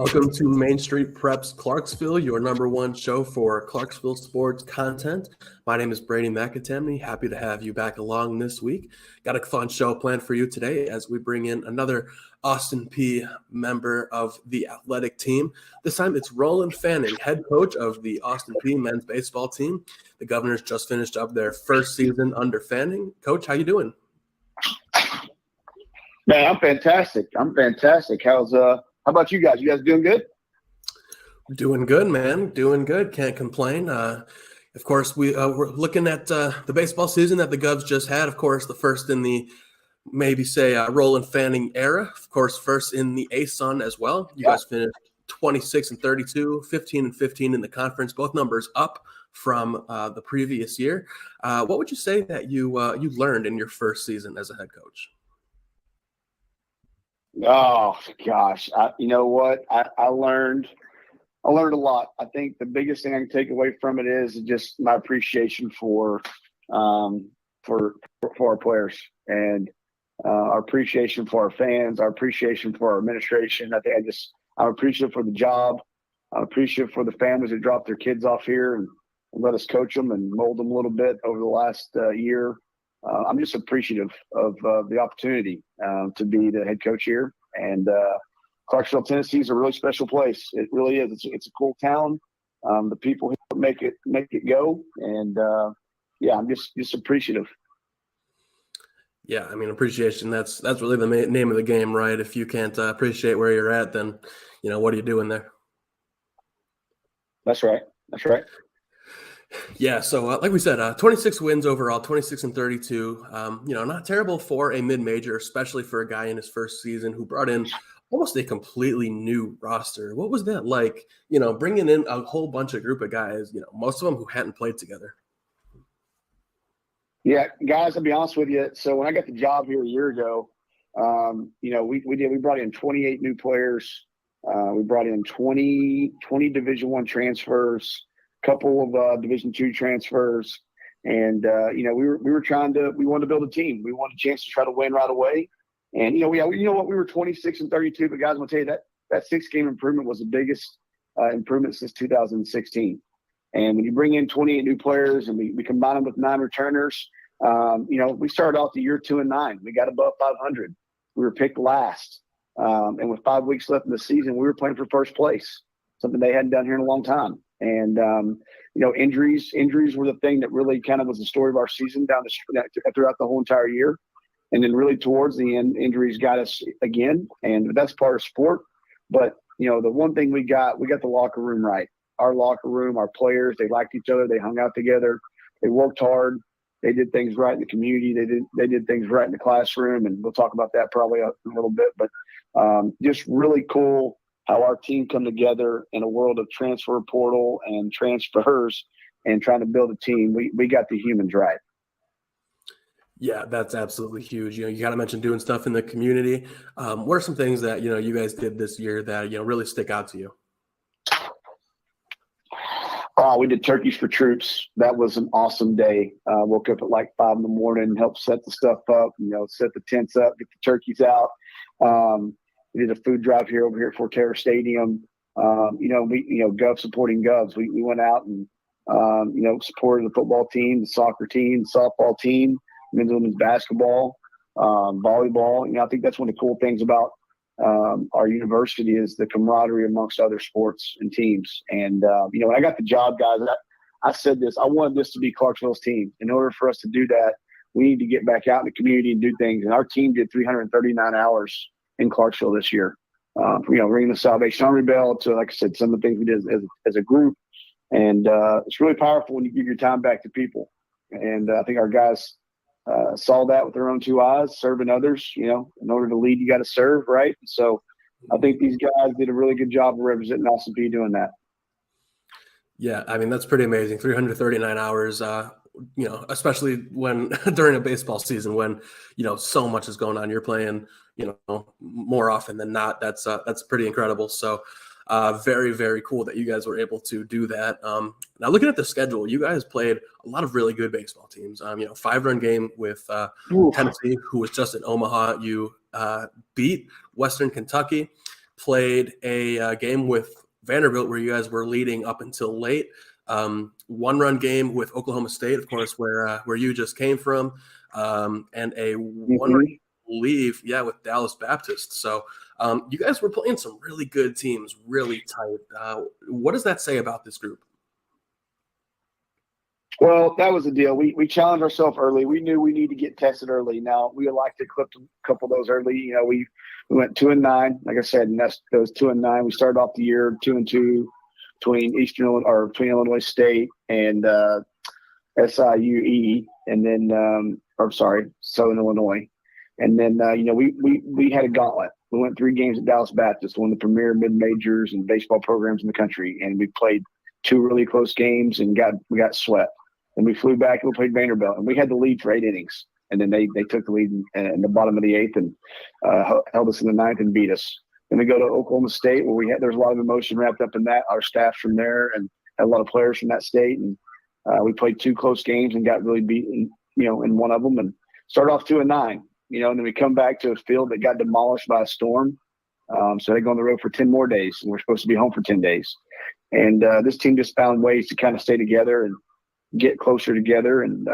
Welcome to Main Street Preps Clarksville, your number one show for Clarksville sports content. My name is Brady McAtamney. Happy to have you back along this week. Got a fun show planned for you today as we bring in another Austin Peay member of the athletic team. This time it's Roland Fanning, head coach of the Austin Peay men's baseball team. The Governors just finished up their first season under Fanning. Coach, how you doing? Man, I'm fantastic. How about you guys? You guys doing good? Doing good, man. Doing good. Can't complain. Of course, we're looking at the baseball season that the Govs just had. Of course, the first in the Roland Fanning era. Of course, first in the ASUN as well. You guys finished 26-32, 15-15 in the conference. Both numbers up from the previous year. What would you say that you learned in your first season as a head coach? Oh gosh, you know what? I learned a lot. I think the biggest thing I can take away from it is just my appreciation for our players and our appreciation for our fans, our appreciation for our administration. I'm appreciative for the job. I'm appreciative for the families that dropped their kids off here and let us coach them and mold them a little bit over the last year. I'm just appreciative of the opportunity to be the head coach here. And Clarksville, Tennessee is a really special place. It really is. It's a cool town. The people here make it go. And, I'm just appreciative. Yeah, I mean, appreciation, that's really the name of the game, right? If you can't appreciate where you're at, then, what are you doing there? That's right. Yeah, so like we said, 26 wins overall, 26-32. Not terrible for a mid-major, especially for a guy in his first season who brought in almost a completely new roster. What was that like, bringing in a whole bunch of group of guys, most of them who hadn't played together? Yeah, guys, I'll be honest with you. So when I got the job here a year ago, we brought in 28 new players. We brought in 20 Division I transfers, couple of Division II transfers, and we wanted to build a team. We wanted a chance to try to win right away, and we were 26-32. But guys, I'm gonna tell you that 6-game improvement was the biggest improvement since 2016. And when you bring in 28 new players and we combine them with 9 returners, we started off the year 2-9. We got above 500. We were picked last, and with 5 weeks left in the season, we were playing for first place, something they hadn't done here in a long time. And, injuries were the thing that really kind of was the story of our season throughout the whole entire year. And then really towards the end, injuries got us again. And that's part of sport. But, the one thing we got the locker room right. Our locker room, our players, they liked each other. They hung out together. They worked hard. They did things right in the community. They did things right in the classroom. And we'll talk about that probably a little bit. But just really cool how our team come together in a world of transfer portal and transfers and trying to build a team. We got the humans right. Yeah, that's absolutely huge. You got to mention doing stuff in the community. What are some things that, you guys did this year that, really stick out to you? Oh, we did turkeys for troops. That was an awesome day. Woke up at like 5 in, helped set the stuff up, set the tents up, get the turkeys out. We did a food drive over here at Forterra Stadium. Gov supporting Govs. We went out and, supported the football team, the soccer team, the softball team, men's and women's basketball, volleyball. I think that's one of the cool things about our university is the camaraderie amongst other sports and teams. And, when I got the job, guys, I said this, I wanted this to be Clarksville's team. In order for us to do that, we need to get back out in the community and do things. And our team did 339 hours in Clarksville this year. Ringing the Salvation Army bell to, like I said, some of the things we did as a group. And it's really powerful when you give your time back to people. And I think our guys saw that with their own 2 eyes, serving others. In order to lead, you got to serve, right? So I think these guys did a really good job of representing Austin Peay doing that. Yeah, I mean, that's pretty amazing. 339 hours, especially when during a baseball season when, so much is going on. You're playing, more often than not. That's pretty incredible. So very, very cool that you guys were able to do that. Now looking at the schedule, you guys played a lot of really good baseball teams. 5-run game with Tennessee, who was just in Omaha. You beat Western Kentucky. played a game with Vanderbilt where you guys were leading up until late. One-run game with Oklahoma State, of course, where you just came from, and a one-run leave, with Dallas Baptist. So you guys were playing some really good teams, really tight. What does that say about this group? Well, that was the deal. We challenged ourselves early. We knew we need to get tested early. Now we would like to clip a couple of those early. You know, we went 2-9, like I said, and that's those 2-9. We started off the year 2-2 between between Illinois State and SIUE, and then Southern Illinois, and then we had a gauntlet. We went 3 games at Dallas Baptist, one of the premier mid-majors and baseball programs in the country, and we played 2 really close games and we got swept. And we flew back and we played Vanderbilt, and we had the lead for 8 innings. And then they took the lead in the bottom of the 8th and held us in the 9th and beat us. Then we go to Oklahoma State, where there's a lot of emotion wrapped up in that. Our staff's from there and had a lot of players from that state. And we played 2 close games and got really beaten, in one of them, and started off 2-9, and then we come back to a field that got demolished by a storm. So they go on the road for 10 more days, and we're supposed to be home for 10 days. And this team just found ways to kind of stay together and get closer together. And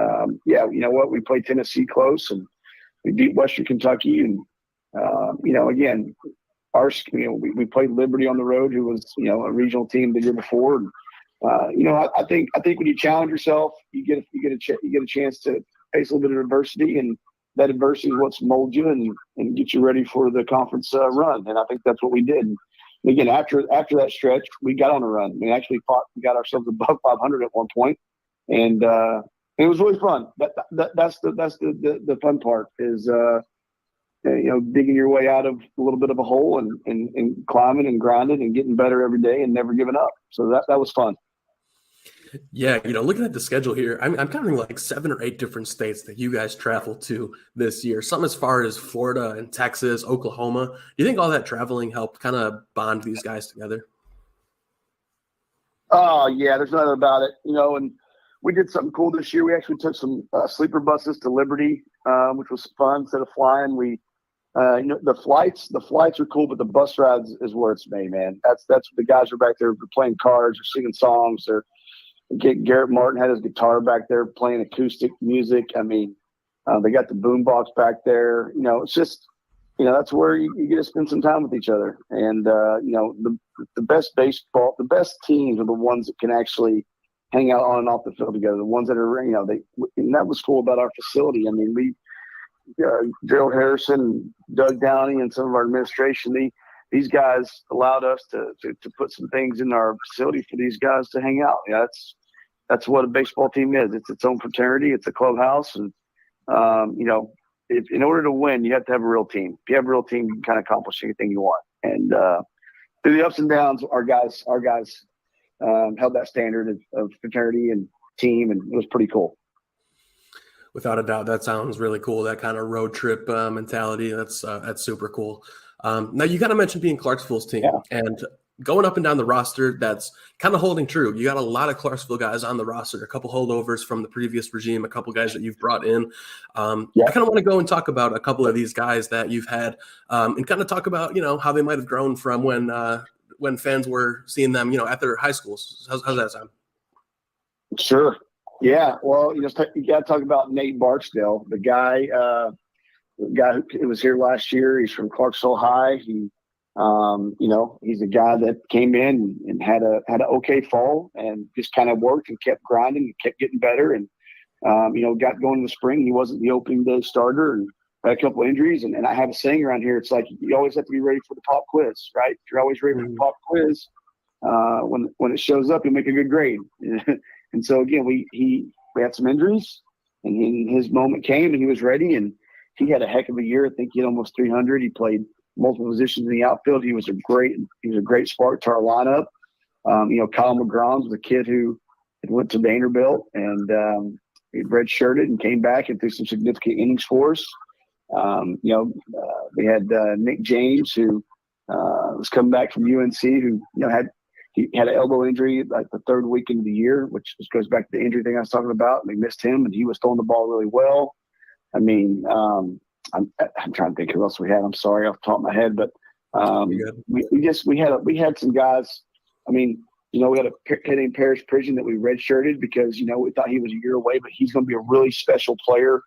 you know what? We played Tennessee close, and we beat Western Kentucky. And again, we played Liberty on the road, who was a regional team the year before. And I think when you challenge yourself, you get a chance to face a little bit of adversity, and that adversity is what's mold you and get you ready for the conference run. And I think that's what we did. And again, after that stretch, we got on a run. We actually we got ourselves above 500 at one point. And it was really fun. That's the fun part is digging your way out of a little bit of a hole and climbing and grinding and getting better every day and never giving up. So that was fun. Yeah, looking at the schedule here, I'm counting like 7 or 8 different states that you guys traveled to this year. Some as far as Florida and Texas, Oklahoma. Do you think all that traveling helped kind of bond these guys together? Oh yeah, there's nothing about it. And we did something cool this year. We actually took some sleeper buses to Liberty, which was fun. Instead of flying, we, the flights are cool, but the bus rides is where it's made, man. That's the guys are back there playing cards or singing songs. Garrett Martin had his guitar back there playing acoustic music. I mean, they got the boombox back there. It's just, that's where you get to spend some time with each other. And the best baseball, the best teams are the ones that can actually hang out on and off the field together. The ones that are, and that was cool about our facility. I mean, Gerald Harrison, Doug Downey, and some of our administration, these guys allowed us to put some things in our facility for these guys to hang out. That's what a baseball team is. It's its own fraternity. It's a clubhouse. And, if in order to win, you have to have a real team. If you have a real team, you can kind of accomplish anything you want. And through the ups and downs, our guys held that standard of fraternity and team, and it was pretty cool. Without a doubt, that sounds really cool. That kind of road trip mentality. That's super cool. Now you kind of mentioned being Clarksville's team, and going up and down the roster, that's kind of holding true. You got a lot of Clarksville guys on the roster, a couple holdovers from the previous regime, a couple guys that you've brought in. I kind of want to go and talk about a couple of these guys that you've had, and kind of talk about how they might have grown from when fans were seeing them, at their high schools. How's that sound? Sure. Yeah. Well, you got to talk about Nate Barksdale, the guy who was here last year. He's from Clarksville High. He, he's a guy that came in and had an okay fall and just kind of worked and kept grinding and kept getting better. And, got going in the spring. He wasn't the opening day starter and had a couple of injuries. And I have a saying around here. It's like, you always have to be ready for the pop quiz, right? You're always ready for the pop quiz. When it shows up, you make a good grade. And so again, we had some injuries, and his moment came, and he was ready, and he had a heck of a year. I think he had almost 300. He played multiple positions in the outfield. He was a great spark to our lineup. Kyle McGraw was a kid who went to Vanderbilt, and he redshirted and came back and threw some significant innings for us. We had Nick James, who was coming back from UNC, who he had an elbow injury like the 3rd week into the year, which goes back to the injury thing I was talking about. We missed him, and he was throwing the ball really well. I mean, I'm trying to think who else we had. I'm sorry off the top of my head, but We had some guys. I mean, we had a kid named Paris Pridgeon that we redshirted because we thought he was a year away, but he's going to be a really special player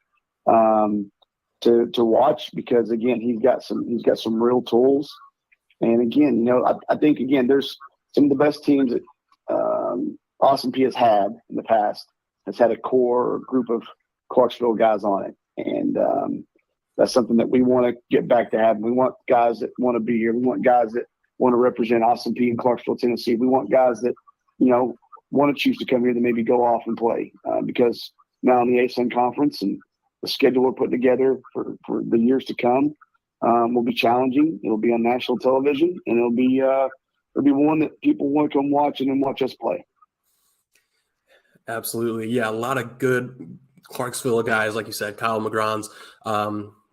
to watch because again he's got some real tools. And again, I think again there's some of the best teams that Austin P has had in the past has had a core group of Clarksville guys on it, and that's something that we want to get back to having. We want guys that want to be here. We want guys that want to represent Austin P and Clarksville, Tennessee. We want guys that want to choose to come here to maybe go off and play because now in the ASUN conference and the schedule we're putting together for the years to come will be challenging. It'll be on national television, and it'll be one that people want to come watch and then watch us play. Absolutely. Yeah, a lot of good Clarksville guys, like you said, Kyle McGrons,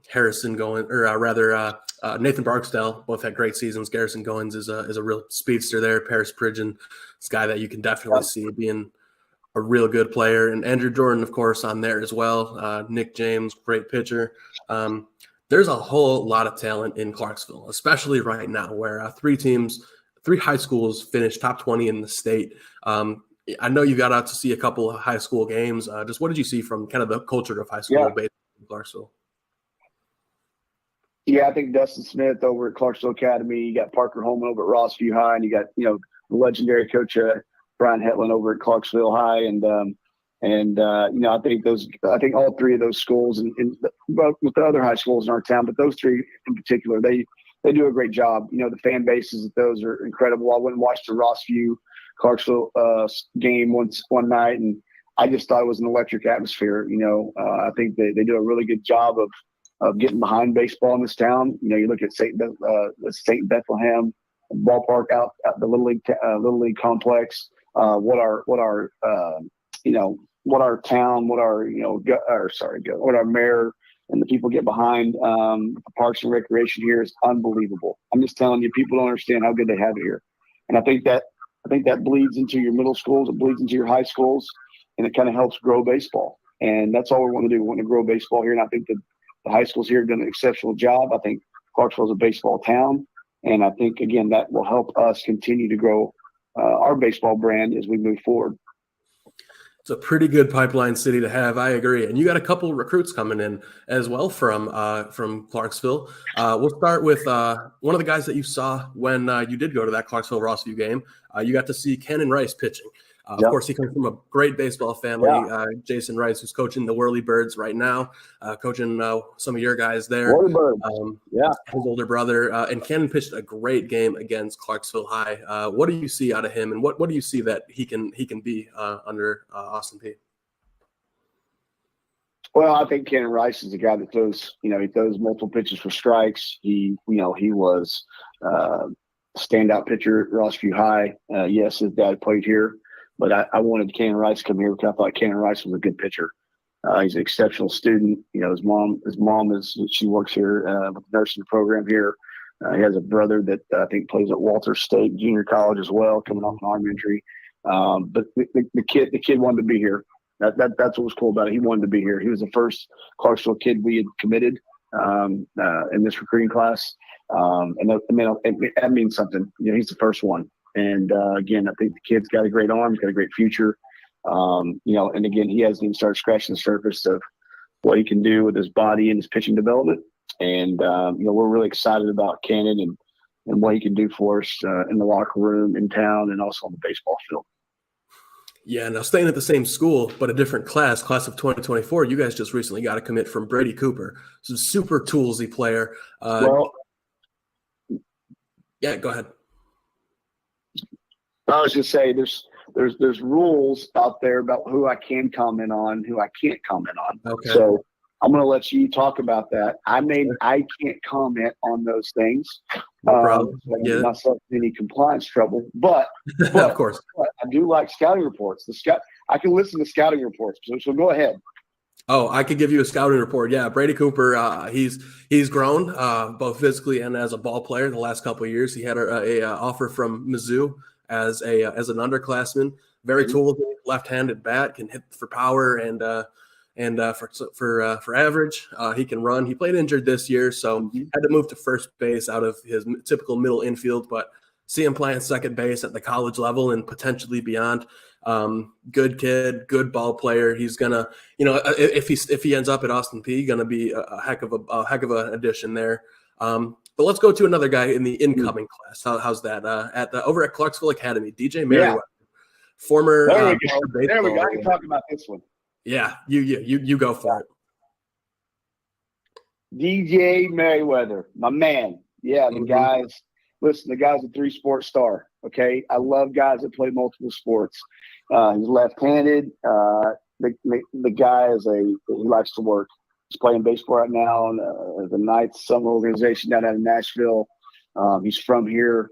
Harrison Goins, or rather Nathan Barksdale, both had great seasons. Garrison Goins is a real speedster there. Paris Pridgeon, this guy that you can definitely see being a real good player. And Andrew Jordan, of course, on there as well. Nick James, great pitcher. There's a whole lot of talent in Clarksville, especially right now where three high schools finished top 20 in the state. I know you got out to see a couple of high school games. Just what did you see from kind of the culture of high school baseball in Clarksville? Yeah, I think Dustin Smith over at Clarksville Academy. You got Parker Holman over at Rossview High, and you got the legendary coach Brian Hetland over at Clarksville High, and I think all three of those schools, and with the other high schools in our town, but those three in particular, they do a great job. The fan bases at those are incredible. I went and watched the Rossview Clarksville game one night, and I just thought it was an electric atmosphere. I think they do a really good job of getting behind baseball in this town. You look at St. Bethlehem ballpark out at the Little League complex. What our town, what our mayor and the people get behind the Parks and Recreation here is unbelievable. I'm just telling you, people don't understand how good they have it here, and I think that bleeds into your middle schools, it bleeds into your high schools, and it kind of helps grow baseball. And that's all we want to do. We want to grow baseball here, and I think that the high schools here have done an exceptional job. I think Clarksville is a baseball town, and I think, again, that will help us continue to grow our baseball brand as we move forward. It's a pretty good pipeline city to have. I agree. And you got a couple of recruits coming in as well from Clarksville. We'll start with one of the guys that you saw when you did go to that Clarksville-Rossview game. You got to see Cannon Rice pitching. Of course, he comes from a great baseball family. Jason Rice, who's coaching the Whirly Birds right now, coaching some of your guys there. His older brother. And Cannon pitched a great game against Clarksville High. What do you see out of him, and what do you see that he can be under Austin P? Well, I think Cannon Rice is a guy that throws, he throws multiple pitches for strikes. He was a standout pitcher at Rossview High. Yes, his dad played here. But I wanted Cannon Rice to come here because I thought Cannon Rice was a good pitcher. He's an exceptional student. His mom she works here with the nursing program here. He has a brother that I think plays at Walter State Junior College as well, coming off an arm injury. But the kid wanted to be here. That's what was cool about it. He wanted to be here. He was the first Clarksville kid we had committed in this recruiting class, and that means something. He's the first one. And again, I think the kid's got a great arm, he's got a great future. And again, he hasn't even started scratching the surface of what he can do with his body and his pitching development. And we're really excited about Cannon and what he can do for us in the locker room, in town, and also on the baseball field. Yeah, now staying at the same school, but a different class of 2024, you guys just recently got a commit from Brady Cooper. So super toolsy player. Yeah, go ahead. I was just saying there's rules out there about who I can comment on, who I can't comment on. Okay. So I'm going to let you talk about that. I can't comment on those things. No problem. So I don't get myself in any compliance trouble. But of course, I do like scouting reports. I can listen to scouting reports. So go ahead. Oh, I could give you a scouting report. Yeah, Brady Cooper. He's grown both physically and as a ball player the last couple of years. He had a offer from Mizzou as an underclassman. Very toolsy, left-handed bat, can hit for power, and And for average, he can run. He played injured this year, so had to move to first base out of his typical middle infield. But see him playing second base at the college level and potentially beyond. Good kid, good ball player. He's gonna, if he ends up at Austin Peay, gonna be a heck of an addition there. But let's go to another guy in the incoming class. How's that? Over at Clarksville Academy, DJ Merriweather, former. There we go. There we go. I can talk about this one. Yeah, you go for it. DJ Merriweather, my man. Yeah, the guys. Listen, the guy's a 3-sport star. Okay, I love guys that play multiple sports. He's left-handed. The guy he likes to work. He's playing baseball right now on the Knights summer organization down out of Nashville. He's from here.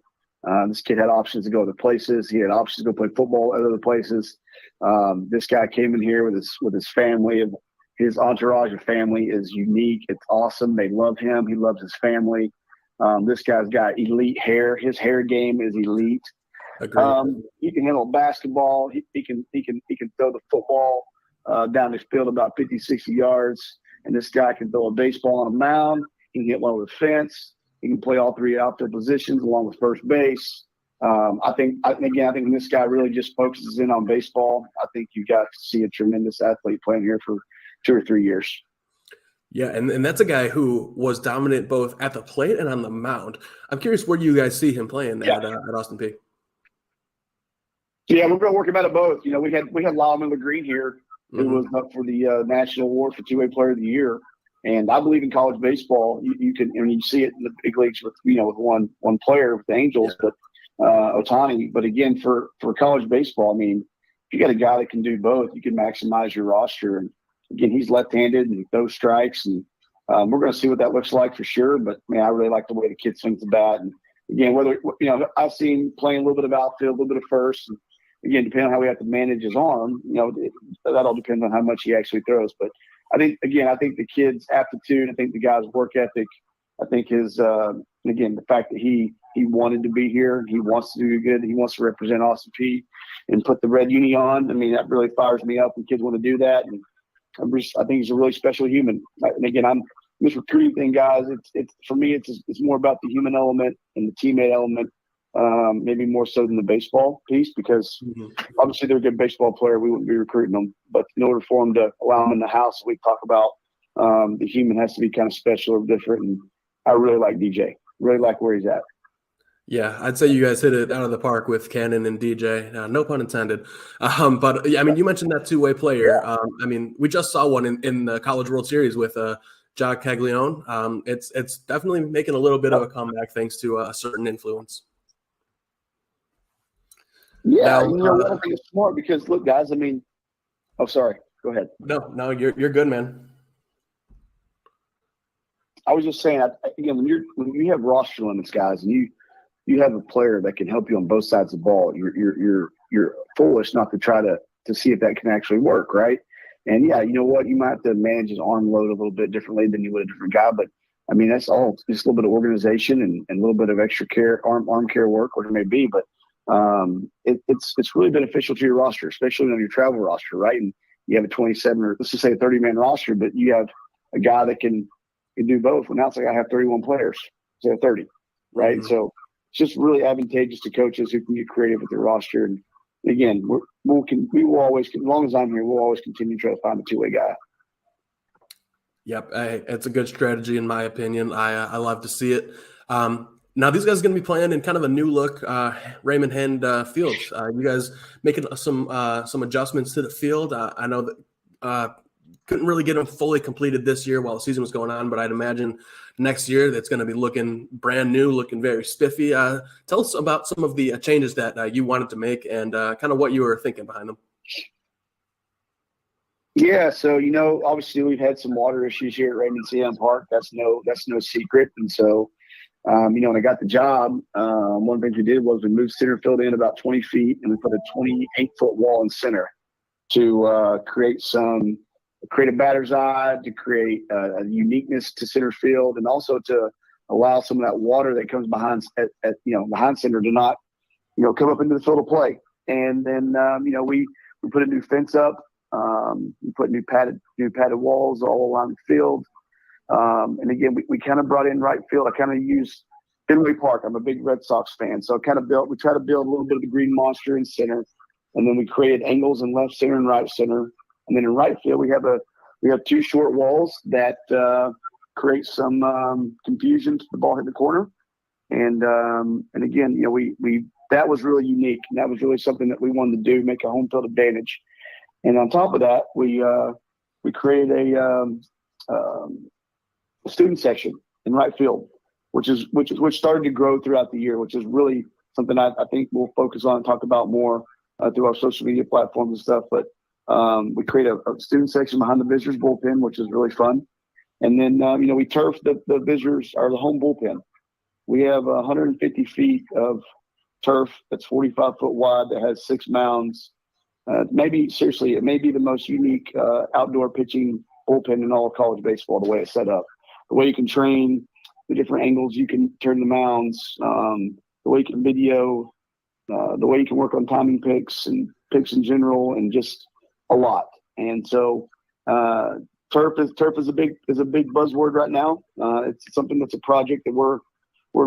This kid had options to go other places. He had options to go play football at other places. This guy came in here with his family. His entourage of family is unique. It's awesome. They love him. He loves his family. This guy's got elite hair. His hair game is elite. He can handle basketball. He can throw the football down the field about 50, 60 yards. And this guy can throw a baseball on a mound. He can hit one with a fence. He can play all 3 outfield positions along with first base. I think when this guy really just focuses in on baseball, I think you got to see a tremendous athlete playing here for 2 or 3 years. Yeah, and that's a guy who was dominant both at the plate and on the mound. I'm curious where you guys see him playing at Austin Peay. Yeah, we're going to work him out of both. We had Lyle Miller Green here, who was up for the National Award for Two-Way Player of the Year. And I believe in college baseball. You can, you see it in the big leagues with one player with the Angels, but Ohtani. But again, for college baseball, if you got a guy that can do both, you can maximize your roster. And again, he's left-handed and he throws strikes, and we're going to see what that looks like for sure. But I really like the way the kid swings the bat. And again, I've seen playing a little bit of outfield, a little bit of first. And again, depending on how we have to manage his arm, that all depends on how much he actually throws. But I think the kid's aptitude, I think the guy's work ethic, I think his the fact that he wanted to be here, he wants to do good, he wants to represent Austin Peay and put the red uni on. That really fires me up when kids want to do that. And I think he's a really special human. And again, this recruiting thing, guys. It's for me, it's more about the human element and the teammate element, maybe more so than the baseball piece. Because obviously they're a good baseball player, we wouldn't be recruiting them. But in order for them to allow them in the house, we talk about the human has to be kind of special or different. And I really like DJ. Really like where he's at. Yeah, I'd say you guys hit it out of the park with Cannon and DJ. No pun intended. But you mentioned that two-way player. Yeah. We just saw one in the College World Series with Jock Caglione. It's definitely making a little bit of a comeback thanks to a certain influence. Yeah, I think it's smart because look, guys. Oh, sorry. Go ahead. No, you're good, man. I was just saying, again, when you have roster limits, guys, and you have a player that can help you on both sides of the ball, you're foolish not to try to see if that can actually work, right? And yeah, you know what? You might have to manage his arm load a little bit differently than you would a different guy, but that's all just a little bit of organization and a little bit of extra care, arm care work, whatever it may be. But it's really beneficial to your roster, especially on your travel roster, right? And you have a 27 or let's just say a 30-man roster, but you have a guy that can do both. Well, now it's like I have 31 players instead of 30, right? Mm-hmm. So it's just really advantageous to coaches who can get creative with their roster. And again, we will always, as long as I'm here, we'll always continue to try to find a two-way guy. Yep, it's a good strategy in my opinion. I love to see it. Now these guys are going to be playing in kind of a new look Raymond Hand fields. You guys making some adjustments to the field. I know that couldn't really get them fully completed this year while the season was going on, but I'd imagine next year that's going to be looking brand new, looking very spiffy. Tell us about some of the changes that you wanted to make and kind of what you were thinking behind them. Yeah, so obviously we've had some water issues here at Raymond CM Park. That's no secret, and so when I got the job, one of the things we did was we moved center field in about 20 feet, and we put a 28-foot wall in center to create a batter's eye, to create a uniqueness to center field, and also to allow some of that water that comes behind center to not come up into the field of play. And then we put a new fence up We put new padded walls all along the field. And again, we kind of brought in right field. I kind of used Fenway Park. I'm a big Red Sox fan, so we try to build a little bit of the green monster in center, and then we created angles in left center and right center. And then in right field, we have two short walls that create some confusion to the ball hitting the corner. And again, you know, we that was really unique. And that was really something that we wanted to do, make a home field advantage. And on top of that, we created a student section in right field, which started to grow throughout the year, which is really something I think we'll focus on and talk about more through our social media platforms and stuff. But we created a student section behind the visitors bullpen, which is really fun. And then, you know, we turfed the visitors or the home bullpen. We have 150 feet of turf that's 45 foot wide that has 6 mounds. It may be the most unique outdoor pitching bullpen in all of college baseball, the way it's set up. The way you can train, the different angles you can turn the mounds, the way you can video, the way you can work on timing picks and picks in general, and just a lot. And so turf is a big buzzword right now. It's something that's a project that we're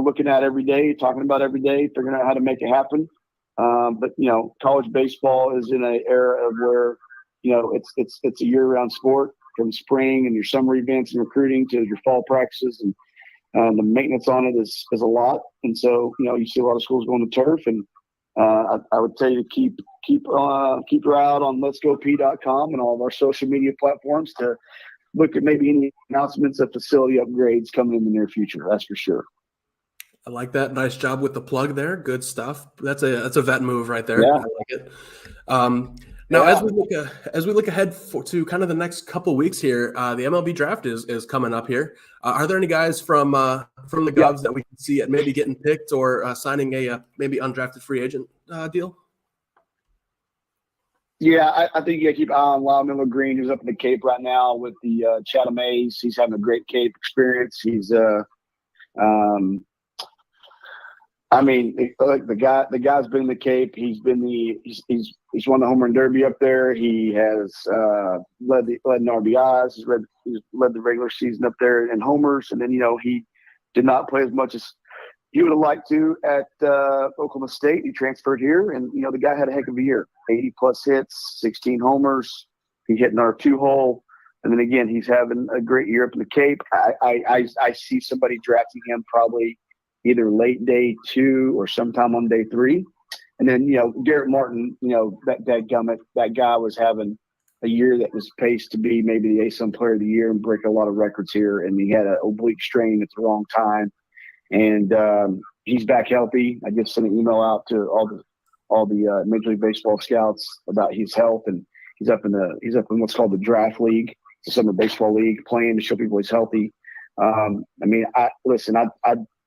looking at every day, talking about every day, figuring out how to make it happen. But you know, college baseball is in an era of where, you know, it's a year-round sport, from spring and your summer events and recruiting to your fall practices, and the maintenance on it is a lot. And so, you know, you see a lot of schools going to turf, and I would tell you to keep your eye out on letsgop.com and all of our social media platforms to look at maybe any announcements of facility upgrades coming in the near future. That's for sure. I like that. Nice job with the plug there. Good stuff. That's a vet move right there. Yeah. I like it. Now, as we look ahead to kind of the next couple weeks here, the MLB draft is coming up here. Are there any guys from the Govs that we can see at maybe getting picked or signing a maybe undrafted free agent deal? Yeah, I think you got to keep an eye on Lyle Miller Green, who's up in the Cape right now with the Chatham A's. He's having a great Cape experience. He's I mean, like the guy's been in the Cape. He's won the home run derby up there. He has led in RBIs. He's led the regular season up there in homers. And then, you know, he did not play as much as he would have liked to at Oklahoma State. He transferred here, and you know, the guy had a heck of a year. 80 plus hits, 16 homers. He hit another 2-hole. And then again, he's having a great year up in the Cape. I see somebody drafting him probably either late day 2 or sometime on day 3. And then, you know, Garrett Martin, you know, that guy was having a year that was paced to be maybe the ASUN player of the year and break a lot of records here. And he had an oblique strain at the wrong time. And he's back healthy. I just sent an email out to all the Major League Baseball scouts about his health. And he's up in what's called the draft league, the summer baseball league, playing to show people he's healthy. I mean,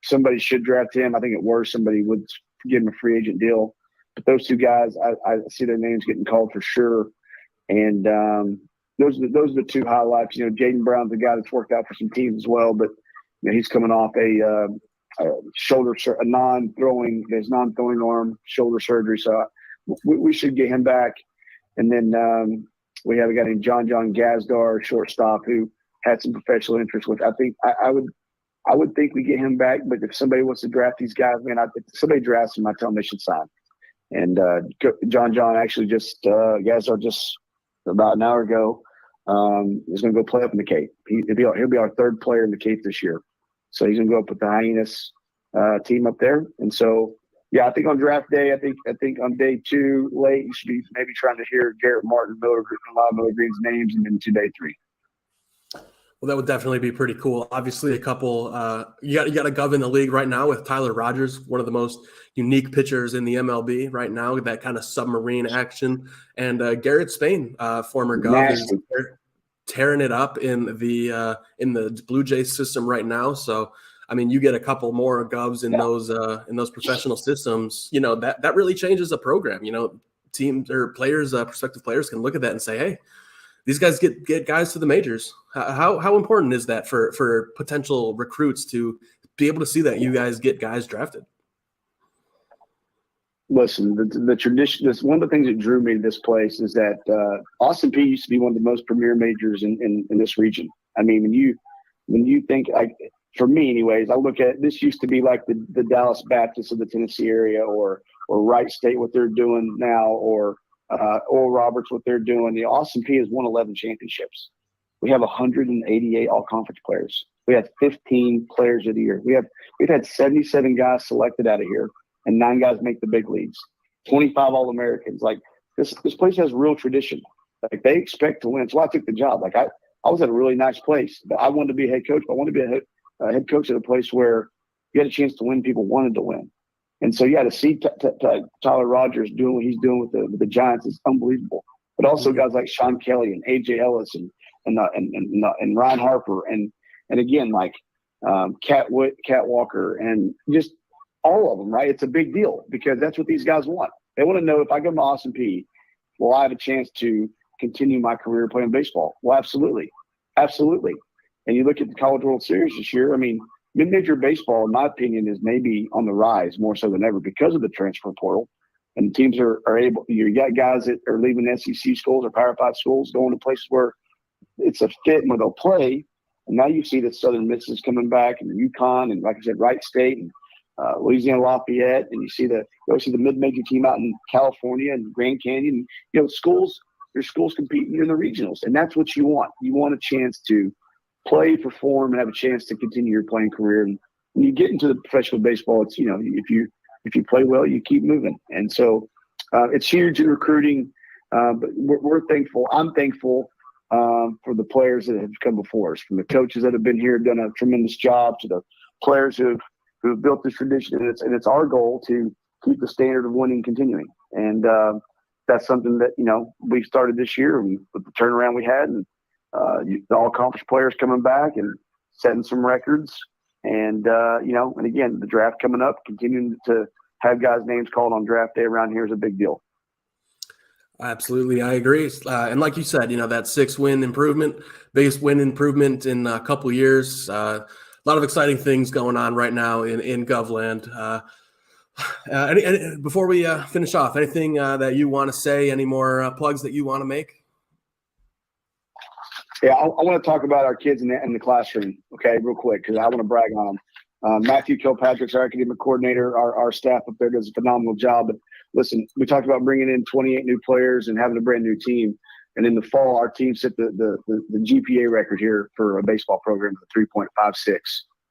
somebody should draft him. I think at worst, somebody would give him a free agent deal. But those two guys, I see their names getting called for sure. And those are the two highlights. You know, Jaden Brown's a guy that's worked out for some teams as well, but you know, he's coming off a non-throwing arm shoulder surgery. So we should get him back. And then we have a guy named John Gazdar, shortstop, who had some professional interest with. I think I would think we get him back, but if somebody wants to draft these guys, man, if somebody drafts him, I tell them they should sign. And John actually Gazdar just about an hour ago is going to go play up in the Cape. He'll be our 3rd player in the Cape this year. So he's going to go up with the Hyenas team up there. And so, yeah, I think on draft day, I think on day 2 late, you should be maybe trying to hear Garrett Martin, Lyle Miller Green's names, and then 2 day 3. Well, that would definitely be pretty cool. Obviously, a couple you got a Gov in the league right now with Tyler Rogers, one of the most unique pitchers in the MLB right now, that kind of submarine action. And Garrett Spain, former Gov, is tearing it up in the Blue Jays system right now. So, I mean, you get a couple more Govs in those professional systems, you know, that really changes the program. You know, teams or players, prospective players can look at that and say, hey, these guys get guys to the majors. How important is that for potential recruits to be able to see that you guys get guys drafted? listen, the tradition. This one of the things that drew me to this place is that Austin P used to be one of the most premier majors in this region. I mean, when you think, like, for me, anyways, I look at this used to be like the Dallas Baptist of the Tennessee area, or Wright State, what they're doing now, or Oral Roberts, what they're doing. The Austin P has won 11 championships. We have 188 all-conference players. We have 15 players of the year. We've had 77 guys selected out of here, and 9 guys make the big leagues. 25 All-Americans. Like, this place has real tradition. Like, they expect to win. That's why I took the job. Like, I was at a really nice place, but I wanted to be a head coach. I wanted to be a head coach at a place where you had a chance to win. People wanted to win. And so, yeah, to see Tyler Rogers doing what he's doing with the Giants is unbelievable. But also guys like Sean Kelly and A.J. Ellis and Ryan Harper and again, like Cat Walker and just all of them, right? It's a big deal because that's what these guys want. They want to know, if I go to Austin P, will I have a chance to continue my career playing baseball? Well, absolutely. Absolutely. And you look at the College World Series this year, I mean, mid-major baseball, in my opinion, is maybe on the rise more so than ever because of the transfer portal. And teams are able – you got guys that are leaving SEC schools or Power 5 schools, going to places where it's a fit and where they'll play. And now you see that Southern Miss is coming back, and UConn, and like I said, Wright State, and Louisiana Lafayette, and you always see the mid-major team out in California and Grand Canyon. You know, there's schools competing in the regionals, and that's what you want. You want a chance to play, perform, and have a chance to continue your playing career. And when you get into the professional baseball, it's, you know, if you play well, you keep moving. And so it's huge in recruiting, but we're thankful. I'm thankful for the players that have come before us, from the coaches that have been here, done a tremendous job, to the players who have built this tradition. And it's our goal to keep the standard of winning continuing. And that's something that, you know, we started this year with the turnaround we had, and the all-conference players coming back and setting some records. And, you know, and again, the draft coming up, continuing to have guys' names called on draft day around here is a big deal. Absolutely. I agree. And like you said, you know, that 6-win improvement, biggest win improvement in a couple of years. A lot of exciting things going on right now in Govland. Before we finish off, anything that you want to say, any more plugs that you want to make? Yeah, I want to talk about our kids in the classroom, okay, real quick, because I want to brag on them. Matthew Kilpatrick's our academic coordinator. Our staff up there does a phenomenal job. But listen, we talked about bringing in 28 new players and having a brand new team. And in the fall, our team set the GPA record here for a baseball program of 3.56.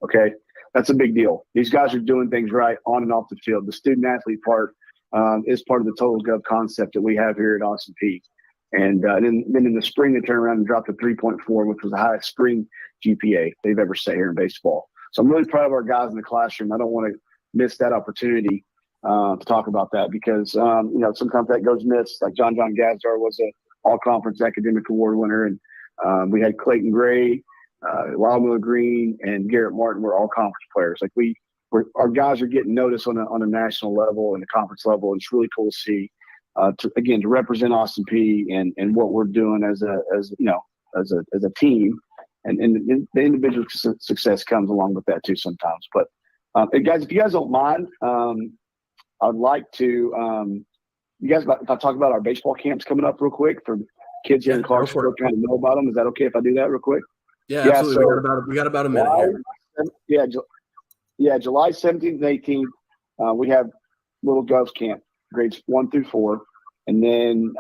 Okay, that's a big deal. These guys are doing things right on and off the field. The student athlete part is part of the Total Gov concept that we have here at Austin Peay. And then in the spring, they turned around and dropped to 3.4, which was the highest spring GPA they've ever set here in baseball. So I'm really proud of our guys in the classroom. I don't want to miss that opportunity to talk about that because, you know, sometimes that goes missed. Like John Gazdar was an all-conference academic award winner. And we had Clayton Gray, Wildmiller Green, and Garrett Martin were all-conference players. Like our guys are getting noticed on a national level and a conference level. And it's really cool to see. To represent Austin Peay and what we're doing as a team, and the individual success comes along with that too sometimes. But guys, if you guys don't mind, I'd like to you guys, if I talk about our baseball camps coming up real quick for kids here in Clarksville trying to know about them. Is that okay if I do that real quick? Yeah, absolutely. So we got about a minute here. Yeah, July 17th and 18th, we have Little Govs Camp, grades 1 through 4. And then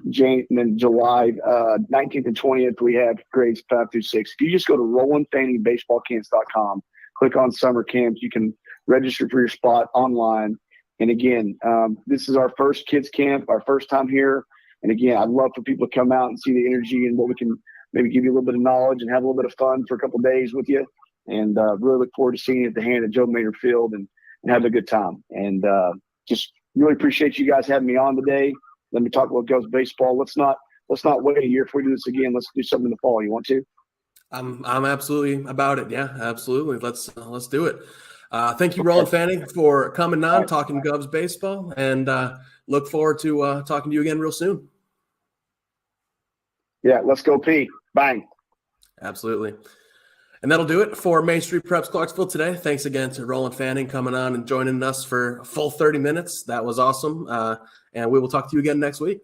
July 19th and 20th, we have grades 5 through 6. If you just go to RolandFanningBaseballCamps.com, click on summer camps, you can register for your spot online. And again, this is our first kids camp, our first time here. And again, I'd love for people to come out and see the energy and what we can maybe give you a little bit of knowledge and have a little bit of fun for a couple of days with you. And really look forward to seeing you at the hand at Joe Maynard Field and having a good time. And just really appreciate you guys having me on today. Let me talk about Govs baseball. Let's not wait a year if we do this again. Let's do something in the fall. You want to? I'm absolutely about it. Yeah, absolutely. Let's do it. Thank you, Roland Fanning, for coming on, talking Govs baseball, and look forward to talking to you again real soon. Yeah, let's go P. Bang. Absolutely. And that'll do it for Main Street Preps Clarksville today. Thanks again to Roland Fanning coming on and joining us for a full 30 minutes. That was awesome. And we will talk to you again next week.